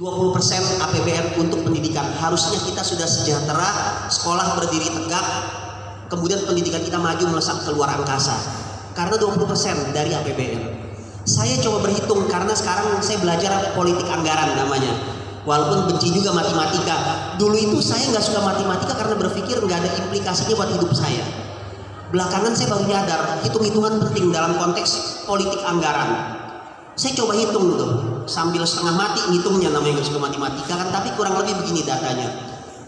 20% APBN untuk pendidikan. Harusnya kita sudah sejahtera, sekolah berdiri tegak, kemudian pendidikan kita maju melesat ke luar angkasa. Karena 20% dari APBN. Saya coba berhitung karena sekarang saya belajar politik anggaran namanya. Walaupun benci juga matematika. Dulu itu saya nggak suka matematika karena berpikir nggak ada implikasinya buat hidup saya. Belakangan saya baru nyadar hitung-hitungan penting dalam konteks politik anggaran. Saya coba hitung tuh sambil setengah mati ngitungnya, namanya nggak suka matematika kan, tapi kurang lebih begini datanya.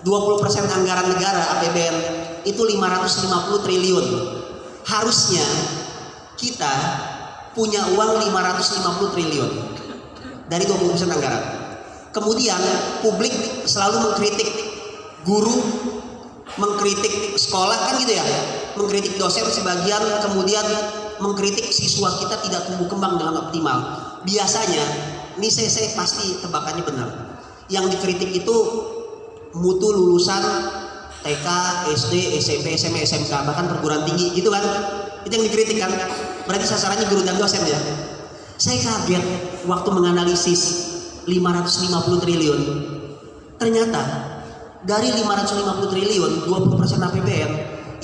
20% anggaran negara APBN itu 550 triliun. Harusnya kita punya uang 550 triliun dari 20% anggaran. Kemudian publik selalu mengkritik guru, mengkritik sekolah kan gitu ya, mengkritik dosen sebagian, kemudian mengkritik siswa kita tidak tumbuh kembang dengan optimal. Biasanya, ini saya pasti tebakannya benar. Yang dikritik itu mutu lulusan TK, SD, SMP, SMA, SMK, bahkan perguruan tinggi gitu kan. Itu yang dikritik kan. Berarti sasarannya guru dan dosen ya. Saya kaget waktu menganalisis 550 triliun. Ternyata dari 550 triliun, 20% APBN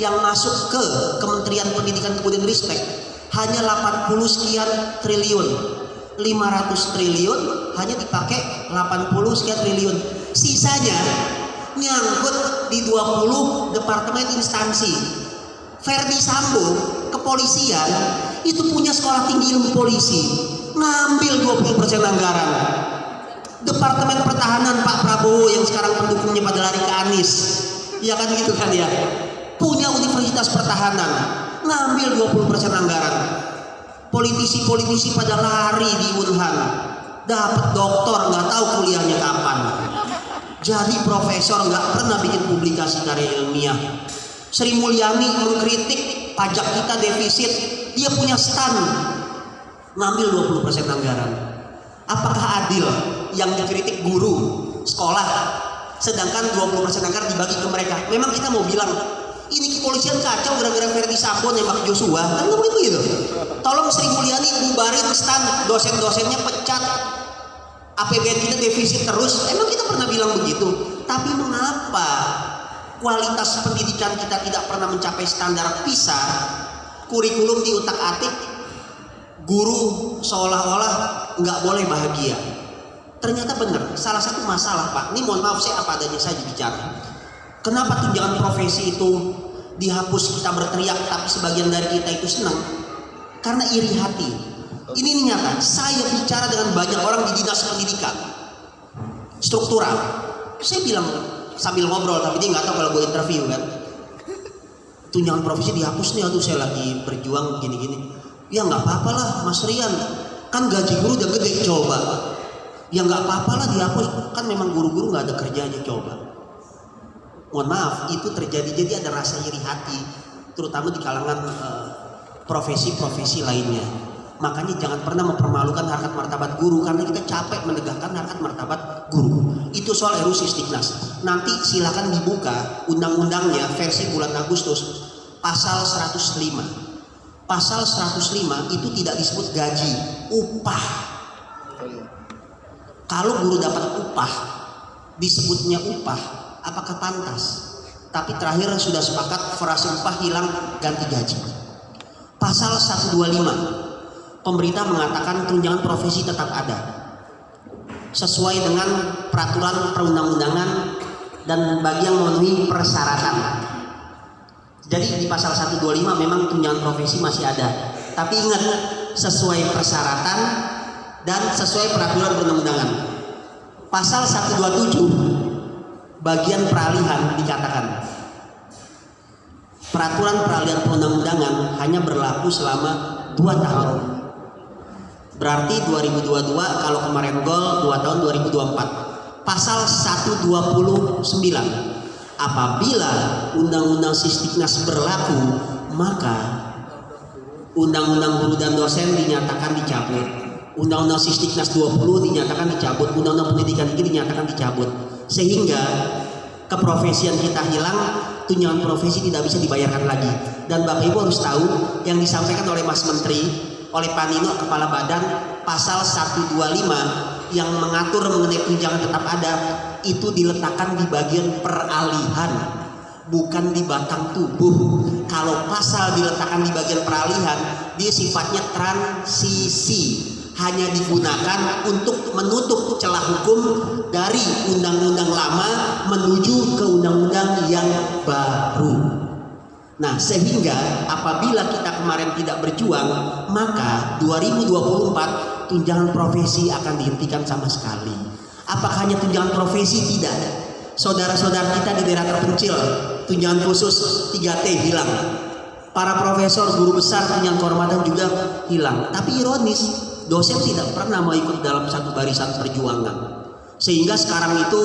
yang masuk ke Kementerian Pendidikan kemudian Ristek hanya 80 sekian triliun. 500 triliun hanya dipakai 80 sekian triliun. Sisanya nyangkut di 20 departemen instansi. Verdi Sambo, kepolisian, itu punya sekolah tinggi ilmu polisi, ngambil 20% anggaran. Departemen Pertahanan Pak Prabowo yang sekarang pendukungnya pada lari ke Anies, ya kan gitu kan ya, punya Universitas Pertahanan, ngambil 20% anggaran. Politisi-politisi pada lari di Unhan, dapat doktor nggak tahu kuliahnya kapan, jadi profesor nggak pernah bikin publikasi karya ilmiah. Sri Mulyani mengkritik pajak kita defisit, dia punya stan, ngambil 20% anggaran. Apakah adil yang dikritik guru sekolah, sedangkan 20% anggaran dibagi ke mereka? Memang kita mau bilang ini kepolisian kacau gara-gara Verdi Sambo nembak Joshua, kan nggak begitu. Tolong Sri Mulyani bubarin stan, dosen-dosennya pecat, APBN kita defisit terus. Emang kita pernah bilang begitu? Tapi mengapa kualitas pendidikan kita tidak pernah mencapai standar PISA? Kurikulum diutak-atik, guru seolah-olah nggak boleh bahagia. Ternyata benar, salah satu masalah Pak, ini mohon maaf saya apa adanya saja bicara. Kenapa tunjangan profesi itu dihapus, kita berteriak, tapi sebagian dari kita itu senang? Karena iri hati. Ini nyata, saya bicara dengan banyak orang di dinas pendidikan struktural. Saya bilang sambil ngobrol, tapi dia nggak tahu kalau gue interview kan. Tunjangan profesi dihapus nih, aduh saya lagi berjuang gini-gini. Ya nggak apa-apa lah Mas Rian, kan gaji guru udah gede coba. Ya nggak apa-apa lah dihapus, kan memang guru-guru nggak ada kerjanya coba. Mohon maaf, itu terjadi, jadi ada rasa iri hati, terutama di kalangan profesi-profesi lainnya. Makanya jangan pernah mempermalukan harkat martabat guru, karena kita capek menegakkan harkat martabat guru. Itu soal RUU Sisdiknas. Nanti silakan dibuka undang-undangnya versi bulan Agustus, pasal 105. Pasal 105 itu tidak disebut gaji, upah. Kalau guru dapat upah, disebutnya upah, apakah pantas? Tapi terakhir sudah sepakat frase upah hilang, ganti gaji. Pasal 125, pemerintah mengatakan tunjangan profesi tetap ada sesuai dengan peraturan perundang-undangan dan bagi yang memenuhi persyaratan. Jadi di pasal 125 memang tunjangan profesi masih ada, tapi ingat sesuai persyaratan dan sesuai peraturan perundang-undangan. Pasal 127 bagian peralihan dikatakan peraturan peralihan perundang-undangan hanya berlaku selama 2 tahun. Berarti 2022 kalau kemarin gol 2 tahun 2024. Pasal 129, apabila undang-undang Sisdiknas berlaku, maka undang-undang guru dan dosen dinyatakan dicabut. Undang-undang Sisdiknas 20 dinyatakan dicabut, undang-undang pendidikan tinggi dinyatakan dicabut. Sehingga keprofesian kita hilang, tunjangan profesi tidak bisa dibayarkan lagi. Dan Bapak Ibu harus tahu yang disampaikan oleh Mas Menteri, oleh Pak Nino, Kepala Badan, pasal 125 yang mengatur mengenai tunjangan tetap ada itu diletakkan di bagian peralihan, bukan di batang tubuh. Kalau pasal diletakkan di bagian peralihan, dia sifatnya transisi, hanya digunakan untuk menutup celah hukum dari undang-undang lama menuju ke undang-undang yang baru. Nah, sehingga apabila kita kemarin tidak berjuang, maka 2024 tunjangan profesi akan dihentikan sama sekali. Apakah hanya tunjangan profesi? Tidak. Saudara-saudara kita di daerah terpencil, tunjangan khusus 3T hilang. Para profesor, guru besar, tunjangan kehormatan juga hilang. Tapi ironis, dosen tidak pernah mau ikut dalam satu barisan perjuangan. Sehingga sekarang itu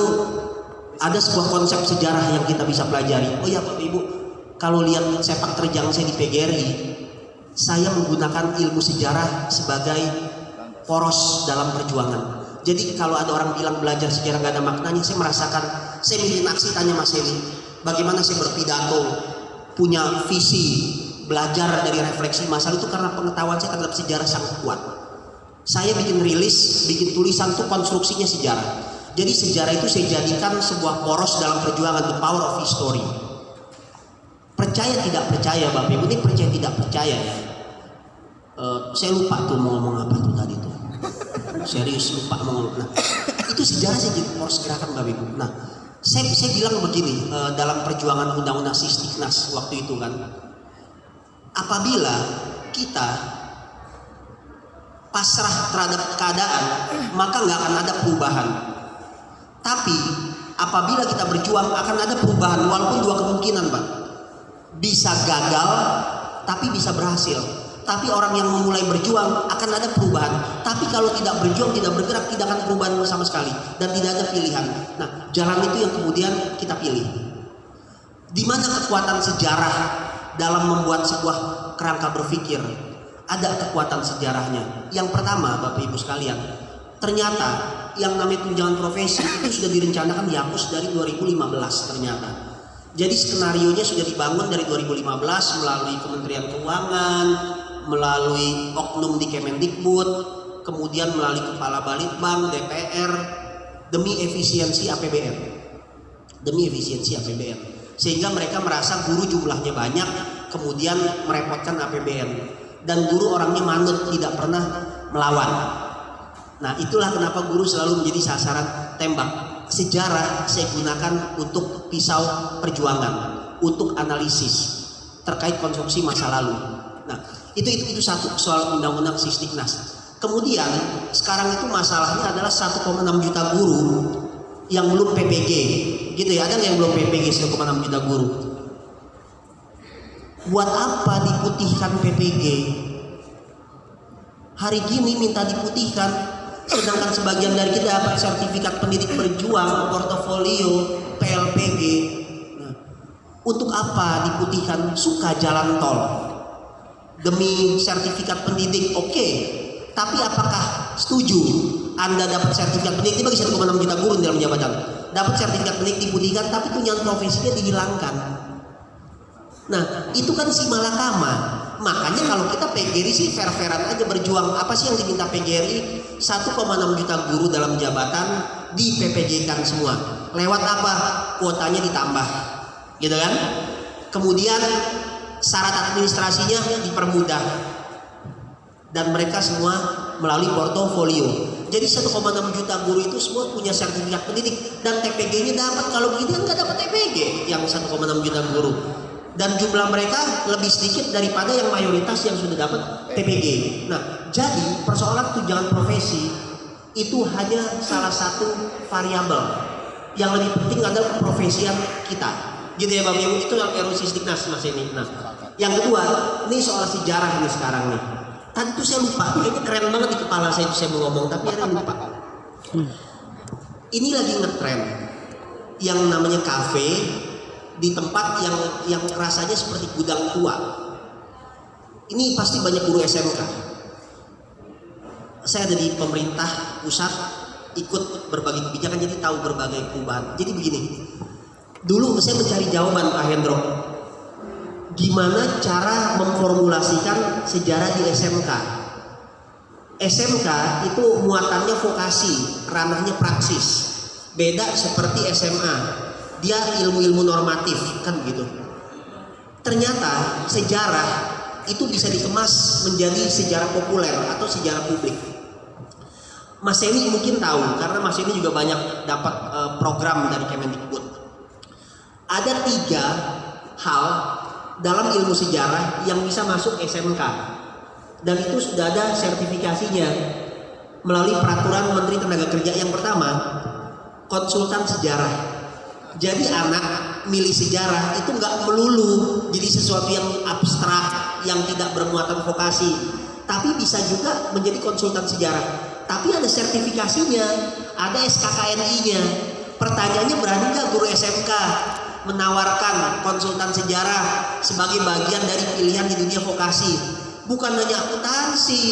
ada sebuah konsep sejarah yang kita bisa pelajari. Oh ya Bapak Ibu, kalau lihat sepak terjang saya di PGRI, saya menggunakan ilmu sejarah sebagai poros dalam perjuangan. Jadi kalau ada orang bilang belajar sejarah gak ada maknanya, saya merasakan, saya milih aksi, tanya Mas Heli, bagaimana saya berpidato, punya visi, belajar dari refleksi masa itu karena pengetahuan saya terhadap sejarah sangat kuat. Saya bikin rilis, bikin tulisan itu konstruksinya sejarah. Jadi sejarah itu saya jadikan sebuah poros dalam perjuangan, the power of history. Percaya tidak percaya Bapak Ibu, ini percaya tidak percaya ya. Saya lupa tuh mau ngomong apa tuh tadi tuh. Serius lupa mau ngomong. Nah, itu sejarah saya jadi poros gerakan Bapak Ibu. Nah, saya bilang begini dalam perjuangan undang-undang Sistiknas waktu itu kan. Apabila kita pasrah terhadap keadaan, maka nggak akan ada perubahan. Tapi apabila kita berjuang akan ada perubahan, walaupun dua kemungkinan Pak. Bisa gagal, tapi bisa berhasil. Tapi orang yang memulai berjuang akan ada perubahan. Tapi kalau tidak berjuang, tidak bergerak, tidak akan perubahan sama sekali. Dan tidak ada pilihan. Nah, jalan itu yang kemudian kita pilih. Di mana kekuatan sejarah dalam membuat sebuah kerangka berpikir? Ada kekuatan sejarahnya. Yang pertama, Bapak Ibu sekalian, ternyata yang namanya tunjangan profesi itu sudah direncanakan dihapus dari 2015 ternyata. Jadi skenarionya sudah dibangun dari 2015 melalui Kementerian Keuangan, melalui oknum di Kemendikbud, kemudian melalui Kepala Balitbang, DPR, demi efisiensi APBN. Demi efisiensi APBN. Sehingga mereka merasa guru jumlahnya banyak, kemudian merepotkan APBN. Dan guru orangnya manut, tidak pernah melawan. Nah, itulah kenapa guru selalu menjadi sasaran tembak. Sejarah saya gunakan untuk pisau perjuangan, untuk analisis terkait konstruksi masa lalu. Nah, itu satu soal undang-undang Sistiknas. Kemudian sekarang itu masalahnya adalah 1,6 juta guru yang belum PPG, gitu ya. Ada nggak yang belum PPG 1,6 juta guru? Buat apa diputihkan PPG? Hari gini minta diputihkan. Sedangkan sebagian dari kita dapat sertifikat pendidik berjuang, portofolio, PLPG. Nah, untuk apa diputihkan? Suka jalan tol demi sertifikat pendidik, oke. Tapi apakah setuju Anda dapat sertifikat pendidik? Ini bagi 1,6 juta guru dalam jabatan. Dapat sertifikat pendidik diputihkan, tapi tunjangan profesinya dihilangkan. Nah, itu kan si malakama. Makanya kalau kita PGRI sih fair-fairan aja berjuang. Apa sih yang diminta PGRI? 1,6 juta guru dalam jabatan di PPG-kan semua. Lewat apa? Kuotanya ditambah, gitu kan? Kemudian syarat administrasinya dipermudah. Dan mereka semua melalui portofolio. Jadi 1,6 juta guru itu semua punya sertifikat pendidik dan TPG-nya dapat. Kalau begini kan nggak dapat TPG yang 1,6 juta guru. Dan jumlah mereka lebih sedikit daripada yang mayoritas yang sudah dapat TPG. Nah, jadi persoalan tunjangan profesi itu hanya salah satu variabel. Yang lebih penting adalah keprofesian kita. Gitu ya Bapak Ibu, itu yang RUU Sistiknas Mas ini. Nah, yang kedua, ini soal sejarah ini sekarang nih. Tadi tuh saya lupa, kayaknya keren banget di kepala saya itu saya mau ngomong, tapi akhirnya lupa. Ini lagi ngetren yang namanya kafe di tempat yang rasanya seperti gudang tua. Ini pasti banyak guru SMK. Saya ada di pemerintah pusat, ikut berbagai kebijakan, jadi tahu berbagai perubahan. Jadi begini, dulu saya mencari jawaban Pak Hendro, gimana cara memformulasikan sejarah di SMK. SMK itu muatannya vokasi, ranahnya praksis. Beda seperti SMA, dia ilmu-ilmu normatif, kan gitu. Ternyata sejarah itu bisa dikemas menjadi sejarah populer atau sejarah publik. Mas Eni mungkin tahu, karena Mas Eni juga banyak dapat program dari Kemendikbud. Ada 3 hal dalam ilmu sejarah yang bisa masuk SMK, dan itu sudah ada sertifikasinya melalui peraturan Menteri Tenaga Kerja. Yang pertama, konsultan sejarah. Jadi anak milih sejarah itu nggak melulu jadi sesuatu yang abstrak, yang tidak bermuatan vokasi, tapi bisa juga menjadi konsultan sejarah. Tapi ada sertifikasinya, ada SKKNI-nya. Pertanyaannya, berani nggak guru SMK menawarkan konsultan sejarah sebagai bagian dari pilihan di dunia vokasi? Bukan hanya akuntansi,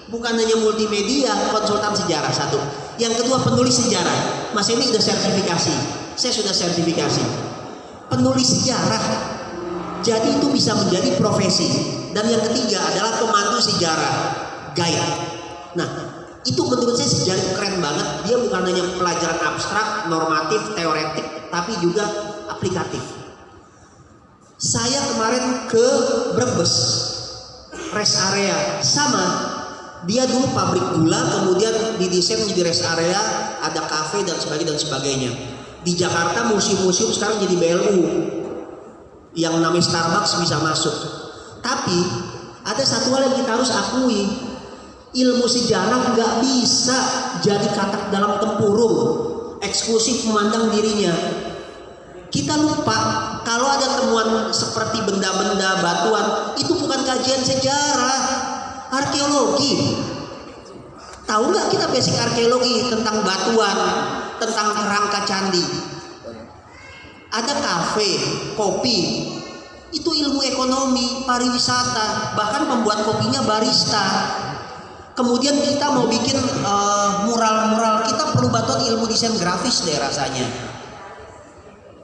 bukan hanya multimedia, konsultan sejarah satu. Yang kedua, penulis sejarah. Mas ini udah sertifikasi, saya sudah sertifikasi penulis sejarah. Jadi itu bisa menjadi profesi. Dan yang ketiga adalah pemandu sejarah, guide. Nah, itu menurut saya sejarah itu keren banget. Dia bukan hanya pelajaran abstrak, normatif, teoretik, tapi juga aplikatif. Saya kemarin ke Brebes, rest area, sama. Dia dulu pabrik gula, kemudian didesain menjadi rest area, ada kafe dan sebagainya. Di Jakarta museum-museum sekarang jadi BLU, yang namanya Starbucks bisa masuk. Tapi ada satu hal yang kita harus akui, ilmu sejarah nggak bisa jadi katak dalam tempurung, eksklusif memandang dirinya. Kita lupa kalau ada temuan seperti benda-benda, batuan, itu bukan kajian sejarah, arkeologi. Tahu nggak kita basic arkeologi tentang batuan, tentang kerangka candi? Ada kafe, kopi, itu ilmu ekonomi, pariwisata, bahkan pembuat kopinya barista. Kemudian kita mau bikin mural-mural, kita perlu bantuan ilmu desain grafis deh rasanya.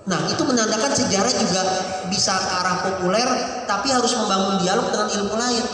Nah, itu menandakan sejarah juga bisa ke arah populer, tapi harus membangun dialog dengan ilmu lain.